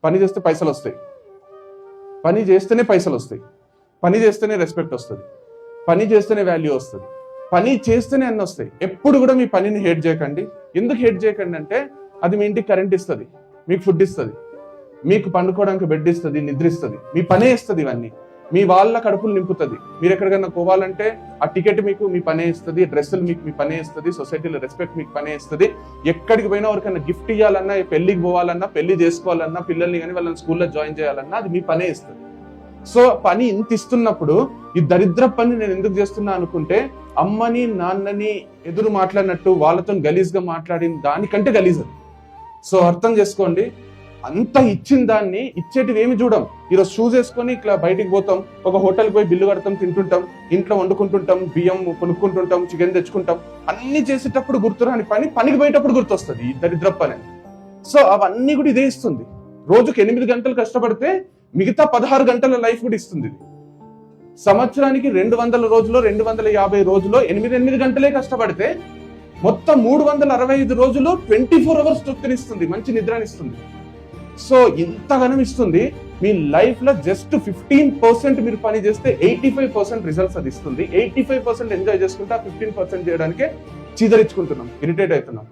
పని చేస్తే పైసలు వస్తాయి, పని చేస్తేనే పైసలు వస్తాయి, పని చేస్తేనే రెస్పెక్ట్ వస్తుంది, పని చేస్తేనే వాల్యూ వస్తుంది, పని చేస్తేనే అన్నీ వస్తాయి. ఎప్పుడు కూడా మీ పనిని హేట్ చేయకండి. ఎందుకు హేట్ చేయకండి అంటే అది మీ ఇంటికి కరెంట్ ఇస్తుంది, మీకు ఫుడ్ ఇస్తుంది, మీకు పండుకోవడానికి బెడ్ ఇస్తుంది, నిద్ర ఇస్తుంది, మీ పనే ఇస్తుంది. ఇవన్నీ మీ వాళ్ళ కడుపులు నింపుతుంది. మీరు ఎక్కడికన్నా పోవాలంటే ఆ టికెట్ మీకు మీ పనే ఇస్తుంది, డ్రెస్సులు మీకు మీ పనే ఇస్తుంది, సొసైటీలో రెస్పెక్ట్ మీకు పనే ఇస్తుంది. ఎక్కడికి పోయినా ఎవరికైనా గిఫ్ట్ ఇవ్వాలన్నా, పెళ్లికి పోవాలన్నా, పెళ్లి చేసుకోవాలన్నా, పిల్లల్ని కానీ వాళ్ళని స్కూల్లో జాయిన్ చేయాలన్నా అది మీ పనే ఇస్తుంది. సో పని ఇంత ఇస్తున్నప్పుడు ఈ దరిద్ర పని నేను ఎందుకు చేస్తున్నా అనుకుంటే అమ్మని నాన్నని ఎదురు మాట్లాడినట్టు వాళ్ళతో గలీజ్గా మాట్లాడిన దానికంటే గలీజ్ అది. సో అర్థం చేసుకోండి, అంత ఇచ్చిన దాన్ని ఇచ్చేటివి ఏమి చూడం. ఈరోజు షూస్ వేసుకొని ఇట్లా బయటికి పోతాం, ఒక హోటల్కి పోయి బిల్లు కడతాం, తింటుంటాం, ఇంట్లో వండుకుంటుంటాం, బియ్యం కొనుక్కుంటుంటాం, చికెన్ తెచ్చుకుంటాం. అన్ని చేసేటప్పుడు గుర్తురాని పనికి పోయేటప్పుడు గుర్తొస్తుంది ఈ దరిద్ర పని. సో అవన్నీ కూడా ఇదే ఇస్తుంది. రోజుకి 8 గంటలు కష్టపడితే మిగతా 16 గంటల లైఫ్ కూడా ఇస్తుంది ఇది. సంవత్సరానికి 200 రోజుల్లో 250 రోజుల్లో 8 గంటలే కష్టపడితే మొత్తం 365 రోజులు 24 అవర్స్ తృప్తినిస్తుంది, మంచి నిద్రనిస్తుంది. సో ఇంతగానం ఇస్తుంది. మీ లైఫ్ లో జస్ట్ 15% మీరు పని చేస్తే 85% రిజల్ట్స్ అది ఇస్తుంది. 85% ఎంజాయ్ చేసుకుంటే 15% చేయడానికే చీదరించుకుంటున్నాం, ఇరిటేట్ అవుతున్నాం.